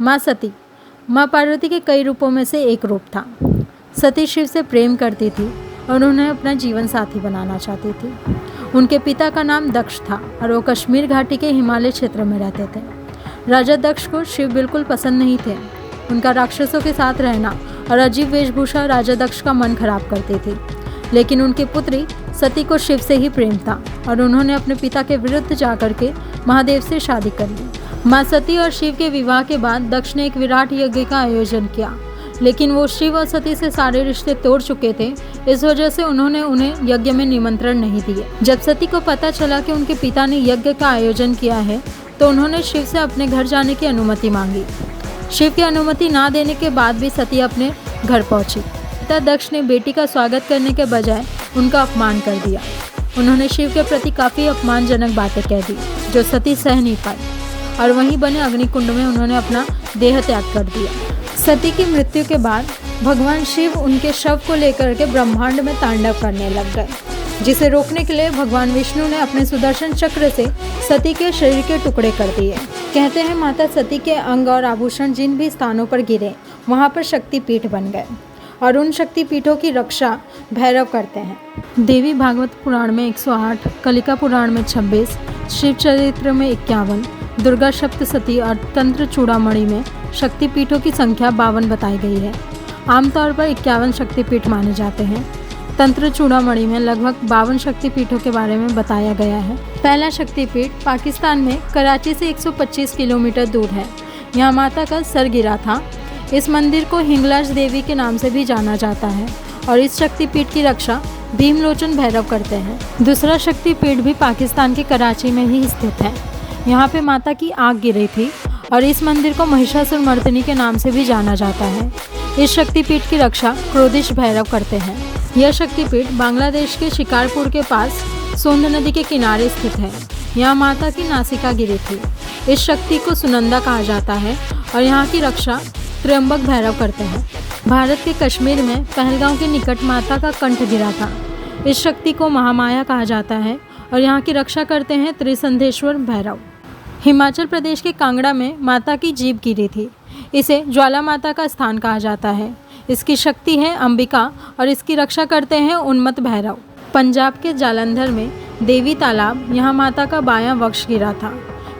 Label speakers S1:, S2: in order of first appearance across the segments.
S1: माँ सती। माँ पार्वती के कई रूपों में से एक रूप था। सती शिव से प्रेम करती थी और उन्हें अपना जीवन साथी बनाना चाहती थी। उनके पिता का नाम दक्ष था और वो कश्मीर घाटी के हिमालय क्षेत्र में रहते थे। राजा दक्ष को शिव बिल्कुल पसंद नहीं थे। उनका राक्षसों के साथ रहना और अजीब वेशभूषा राजा दक्ष का मन खराब करती थी। लेकिन उनकी पुत्री सती को शिव से ही प्रेम था और उन्होंने अपने पिता के विरुद्ध जाकर के महादेव से शादी कर ली। माँ सती और शिव के विवाह के बाद दक्ष ने एक विराट यज्ञ का आयोजन किया, लेकिन वो शिव और सती से सारे रिश्ते तोड़ चुके थे। इस वजह से उन्होंने उन्हें यज्ञ में निमंत्रण नहीं दिए। जब सती को पता चला कि उनके पिता ने यज्ञ का आयोजन किया है तो उन्होंने शिव से अपने घर जाने की अनुमति मांगी। शिव की अनुमति ना देने के बाद भी सती अपने घर पहुंची। पिता दक्ष ने बेटी का स्वागत करने के बजाय उनका अपमान कर दिया। उन्होंने शिव के प्रति काफ़ी अपमानजनक बातें कह दी जो सती सह नहीं पाई और वहीं बने अग्निकुंड में उन्होंने अपना देह त्याग कर दिया। सती की मृत्यु के बाद भगवान शिव उनके शव को लेकर के ब्रह्मांड में तांडव करने लग गए, जिसे रोकने के लिए भगवान विष्णु ने अपने सुदर्शन चक्र से सती के शरीर के टुकड़े कर दिए। कहते हैं माता सती के अंग और आभूषण जिन भी स्थानों पर गिरे वहाँ पर शक्तिपीठ बन गए और उन शक्तिपीठों की रक्षा भैरव करते हैं। देवी भागवत पुराण में 108, कलिका पुराण में 26, शिव चरित्र में 51, दुर्गा सप्तशती और तंत्र चूड़ामणि में शक्तिपीठों की संख्या 52 बताई गई है। आमतौर पर 51 शक्तिपीठ माने जाते हैं। तंत्र चूड़ामणि में लगभग 52 शक्तिपीठों के बारे में बताया गया है। पहला शक्तिपीठ पाकिस्तान में कराची से 125 किलोमीटर दूर है। यहाँ माता का सर गिरा था। इस मंदिर को हिंगलाज देवी के नाम से भी जाना जाता है और इस शक्तिपीठ की रक्षा भीमलोचन भैरव करते हैं। दूसरा शक्तिपीठ भी पाकिस्तान के कराची में ही स्थित है। यहाँ पे माता की आग गिरी थी और इस मंदिर को महिषासुरमर्दिनी के नाम से भी जाना जाता है। इस शक्तिपीठ की रक्षा क्रोधिश भैरव करते हैं। यह शक्तिपीठ बांग्लादेश के शिकारपुर के पास सोंद नदी के किनारे स्थित है। यहाँ माता की नासिका गिरी थी। इस शक्ति को सुनंदा कहा जाता है और यहाँ की रक्षा त्र्यंबक भैरव करते हैं। भारत के कश्मीर में पहलगांव के निकट माता का कंठ गिरा था। इस शक्ति को महामाया कहा जाता है और यहाँ की रक्षा करते हैं त्रिसंधेश्वर भैरव। हिमाचल प्रदेश के कांगड़ा में माता की जीभ गिरी थी। इसे ज्वाला माता का स्थान कहा जाता है। इसकी शक्ति है अंबिका और इसकी रक्षा करते हैं उन्मत्त भैरव। पंजाब के जालंधर में देवी तालाब, यहाँ माता का बायां वक्ष गिरा था।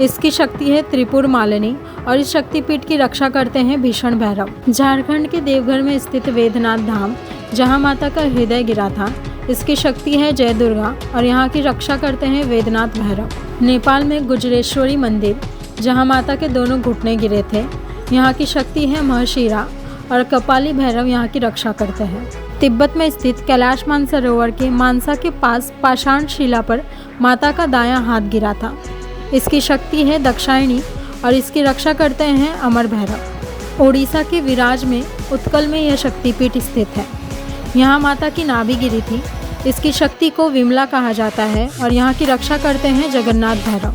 S1: इसकी शक्ति है त्रिपुर मालिनी और इस शक्तिपीठ की रक्षा करते हैं भीषण भैरव। झारखंड के देवघर में स्थित वेदनाथ धाम, जहाँ माता का हृदय गिरा था, इसकी शक्ति है जय दुर्गा और यहाँ की रक्षा करते हैं वेदनाथ भैरव। नेपाल में गुजरेश्वरी मंदिर, जहाँ माता के दोनों घुटने गिरे थे, यहाँ की शक्ति है महशीरा और कपाली भैरव यहाँ की रक्षा करते हैं। तिब्बत में स्थित कैलाश मानसरोवर के मानसा के पास पाषाण शिला पर माता का दायां हाथ गिरा था। इसकी शक्ति है दक्षायणी और इसकी रक्षा करते हैं अमर भैरव। ओडिशा के विराज में उत्कल में यह शक्तिपीठ स्थित है। यहाँ माता की नाभि गिरी थी। इसकी शक्ति को विमला कहा जाता है और यहाँ की रक्षा करते हैं जगन्नाथ भैरव।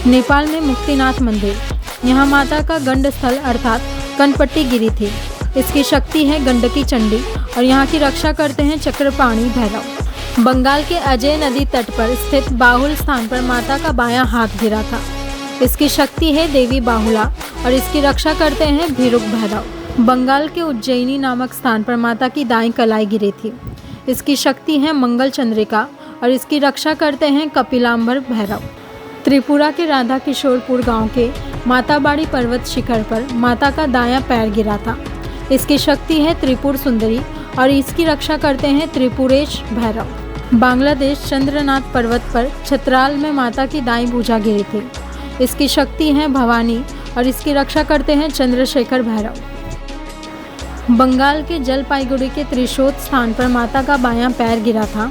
S1: नेपाल में मुक्तिनाथ मंदिर, यहाँ माता का गंड स्थल अर्थात कनपट्टी गिरी थी। इसकी शक्ति है गंडकी चंडी और यहाँ की रक्षा करते हैं चक्रपाणी भैरव। बंगाल के अजय नदी तट पर स्थित बाहुल स्थान पर माता का बायां हाथ गिरा था। इसकी शक्ति है देवी बाहुला और इसकी रक्षा करते हैं भीरुक भैरव। बंगाल के उज्जैनी नामक स्थान पर माता की दाईं कलाई गिरी थी। इसकी शक्ति है मंगल चंद्रिका और इसकी रक्षा करते हैं कपिलांबर भैरव। त्रिपुरा के राधा किशोरपुर गांव के माताबाड़ी पर्वत शिखर पर माता का दायां पैर गिरा था। इसकी शक्ति है त्रिपुर सुंदरी और इसकी रक्षा करते हैं त्रिपुरेश भैरव। बांग्लादेश चंद्रनाथ पर्वत पर छतराल में माता की दाईं भुजा गिरी थी। इसकी शक्ति है भवानी और इसकी रक्षा करते हैं चंद्रशेखर भैरव। बंगाल के जलपाईगुड़ी के त्रिशोत स्थान पर माता का बायां पैर गिरा था।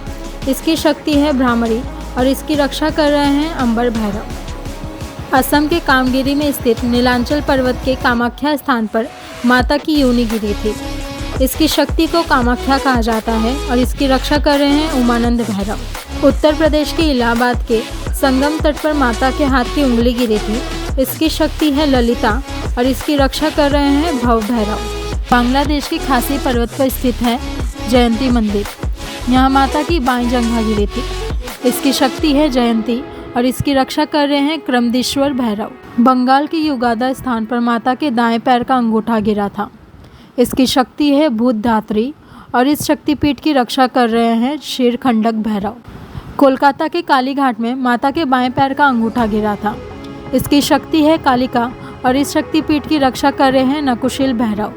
S1: इसकी शक्ति है भ्रामरी और इसकी रक्षा कर रहे हैं अंबर भैरव। असम के कामगिरी में स्थित नीलांचल पर्वत के कामाख्या स्थान पर माता की योनि गिरी थी। इसकी शक्ति को कामाख्या कहा जाता है और इसकी रक्षा कर रहे हैं उमानंद भैरव। उत्तर प्रदेश के इलाहाबाद के संगम तट पर माता के हाथ की उंगली गिरी थी। इसकी शक्ति है ललिता और इसकी रक्षा कर रहे हैं भव भैरव। बांग्लादेश की खासी पर्वत पर स्थित है जयंती मंदिर। यहाँ माता की बाईं जंघा गिरी थी। इसकी शक्ति है जयंती और इसकी रक्षा कर रहे हैं क्रमदीश्वर भैरव। बंगाल के युगादा स्थान पर माता के दाएं पैर का अंगूठा गिरा था। इसकी शक्ति है भूतधात्री और इस शक्तिपीठ की रक्षा कर रहे हैं शेरखंडक भैरव। कोलकाता के कालीघाट में माता के बाएं पैर का अंगूठा गिरा था। इसकी शक्ति है कालिका और इस शक्तिपीठ की रक्षा कर रहे हैं नकुशील भैरव।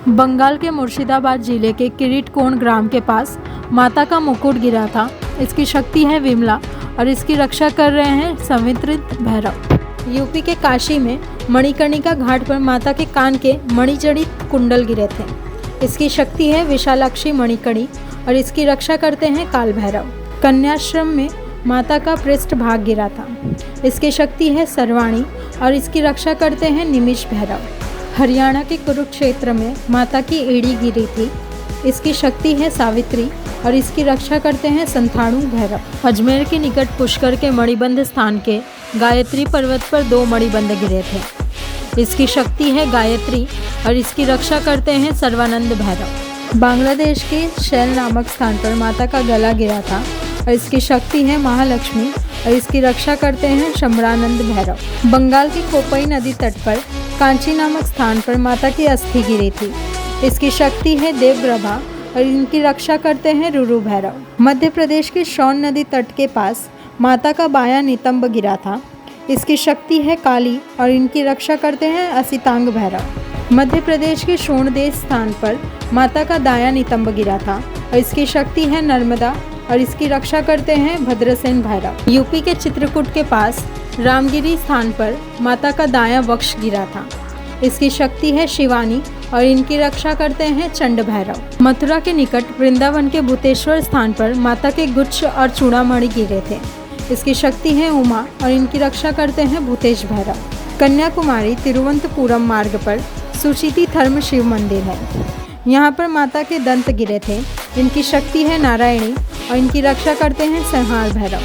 S1: बंगाल के मुर्शिदाबाद जिले के किरीटकोण ग्राम के पास माता का मुकुट गिरा था। इसकी शक्ति है विमला और इसकी रक्षा कर रहे हैं संवितरित भैरव। यूपी के काशी में मणिकर्णिका घाट पर माता के कान के मणिजड़ित कुंडल गिरे थे। इसकी शक्ति है विशालाक्षी मणिकड़ी और इसकी रक्षा करते हैं काल भैरव। कन्याश्रम में माता का पृष्ठ भाग गिरा था। इसकी शक्ति है सर्वाणी और इसकी रक्षा करते हैं निमिष भैरव। हरियाणा के कुरुक्षेत्र में माता की एड़ी गिरी थी। इसकी शक्ति है सावित्री और इसकी रक्षा करते हैं संथाणु भैरव। अजमेर के निकट पुष्कर के मणिबंध स्थान के गायत्री पर्वत पर 2 मणिबंध गिरे थे। इसकी शक्ति है गायत्री और इसकी रक्षा करते हैं सर्वानंद भैरव। बांग्लादेश के शैल नामक स्थान पर माता का गला गिरा था और इसकी शक्ति है महालक्ष्मी और इसकी रक्षा करते हैं शंभरानंद भैरव। बंगाल की कोपई नदी तट पर कांची नामक स्थान पर माता की अस्थि गिरी थी। इसकी शक्ति है देवप्रभा और इनकी रक्षा करते हैं रुरु भैरव। मध्य प्रदेश के शौन नदी तट के पास माता का बायां नितंब गिरा था। इसकी शक्ति है काली और इनकी रक्षा करते हैं असितांग भैरव। मध्य प्रदेश के शोणदेश स्थान पर माता का दायां नितंब गिरा था और इसकी शक्ति है नर्मदा और इसकी रक्षा करते हैं भद्रसेन भैरव। यूपी के चित्रकूट के पास रामगिरी स्थान पर माता का दायां वक्ष गिरा था। इसकी शक्ति है शिवानी और इनकी रक्षा करते हैं चंड भैरव। मथुरा के निकट वृंदावन के भूतेश्वर स्थान पर माता के गुच्छ और चूड़ामणि गिरे थे। इसकी शक्ति है उमा और इनकी रक्षा करते हैं भूतेश भैरव। कन्याकुमारी तिरुवनंतपुरम मार्ग पर सुचिति थर्म शिव मंदिर है। यहाँ पर माता के दंत गिरे थे। इनकी शक्ति है नारायणी और इनकी रक्षा करते हैं संहार भैरव।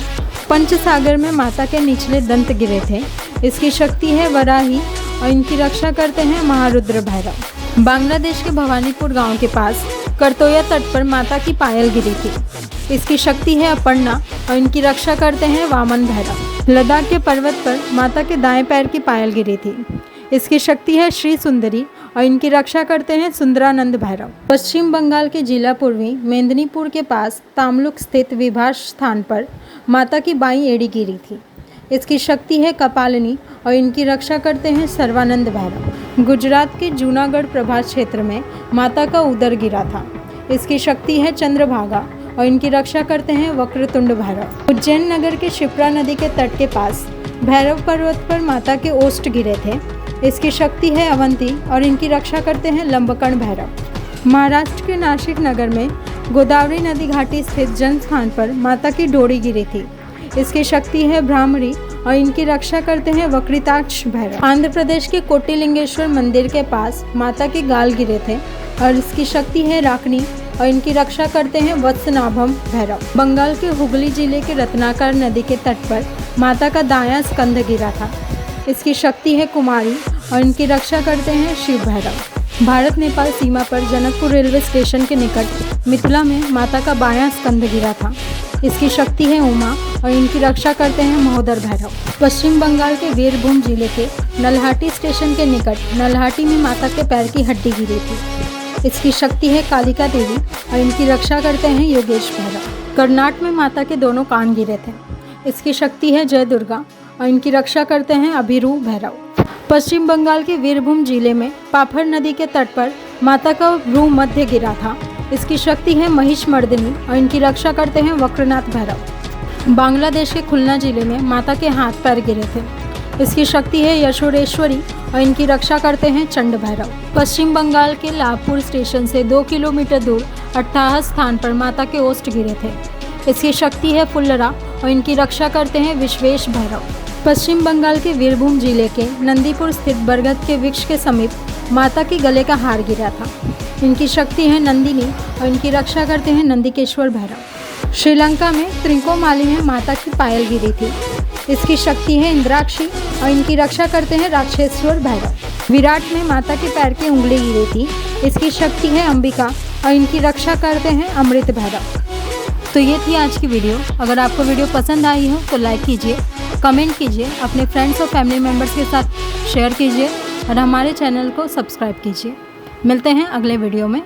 S1: पंचसागर में माता के निचले दंत गिरे थे। इसकी शक्ति है वराही और इनकी रक्षा करते हैं महारुद्र भैरव। बांग्लादेश के भवानीपुर गांव के पास करतोया तट पर माता की पायल गिरी थी। इसकी शक्ति है अपर्णा और इनकी रक्षा करते हैं वामन भैरव। लद्दाख के पर्वत पर माता के दाएं पैर की पायल गिरी थी। इसकी शक्ति है श्री सुंदरी और इनकी रक्षा करते हैं सुंदरानंद भैरव। पश्चिम बंगाल के जिला पूर्वी मेदिनीपुर के पास तामलुक स्थित विभास स्थान पर माता की बाईं एड़ी गिरी थी। इसकी शक्ति है कपालिनी और इनकी रक्षा करते हैं सर्वानंद भैरव। गुजरात के जूनागढ़ प्रभास क्षेत्र में माता का उदर गिरा था। इसकी शक्ति है चंद्रभागा और इनकी रक्षा करते हैं वक्रतुंड भैरव। उज्जैन नगर के शिप्रा नदी के तट के पास भैरव पर्वत पर माता के ओष्ठ गिरे थे। इसकी शक्ति है अवंती और इनकी रक्षा करते हैं लंबकर्ण भैरव। महाराष्ट्र के नासिक नगर में गोदावरी नदी घाटी स्थित जन स्थान पर माता की डोरी गिरी थी। इसकी शक्ति है भ्रामरी और इनकी रक्षा करते हैं वक्रिताक्ष भैरव। आंध्र प्रदेश के कोटिलिंगेश्वर मंदिर के पास माता के गाल गिरे थे और इसकी शक्ति है राकनी और इनकी रक्षा करते हैं वत्सनाभम भैरव। बंगाल के हुगली जिले के रत्नाकर नदी के तट पर माता का दायां स्कंध गिरा था। इसकी शक्ति है कुमारी और इनकी रक्षा करते हैं शिव भैरव। भारत नेपाल सीमा पर जनकपुर रेलवे स्टेशन के निकट मिथिला में माता का बायां स्कंध गिरा था। इसकी शक्ति है उमा और इनकी रक्षा करते हैं महोदर भैरव। पश्चिम बंगाल के वीरभूम जिले के नल्हाटी स्टेशन के निकट नल्हाटी में माता के पैर की हड्डी गिरी थी। इसकी शक्ति है कालिका देवी और इनकी रक्षा करते हैं योगेश भैरव। कर्नाटक में माता के दोनों कान गिरे थे। इसकी शक्ति है जय दुर्गा और इनकी रक्षा करते हैं अभिरू भैरव। पश्चिम बंगाल के वीरभूम जिले में पाफर नदी के तट पर माता का भ्रू मध्य गिरा था। इसकी शक्ति है महिष मर्दिनी और इनकी रक्षा करते हैं वक्रनाथ भैरव। बांग्लादेश के खुलना जिले में माता के हाथ पैर गिरे थे। इसकी शक्ति है यशोरेश्वरी और इनकी रक्षा करते हैं चंड भैरव। पश्चिम बंगाल के लाभपुर स्टेशन से 2 किलोमीटर दूर 88 स्थान पर माता के ओष्ठ गिरे थे। इसकी शक्ति है फुल्लरा और इनकी रक्षा करते हैं विश्वेश भैरव। पश्चिम बंगाल के वीरभूम जिले के नंदीपुर स्थित बरगद के वृक्ष के समीप माता के गले का हार गिरा था। इनकी शक्ति है नंदिनी और इनकी रक्षा करते हैं नंदिकेश्वर भैरव। श्रीलंका में त्रिकोमाली में माता की पायल गिरी थी। इसकी शक्ति है इंद्राक्षी और इनकी रक्षा करते हैं राक्षेश्वर भैरव। विराट में माता के पैर की उंगली गिरी थी। इसकी शक्ति है अंबिका और इनकी रक्षा करते हैं अमृत भैरव। तो ये थी आज की वीडियो। अगर आपको वीडियो पसंद आई हो तो लाइक कीजिए कमेंट कीजिए, अपने फ्रेंड्स और फैमिली मेम्बर्स के साथ शेयर कीजिए और हमारे चैनल को सब्सक्राइब कीजिए। मिलते हैं अगले वीडियो में।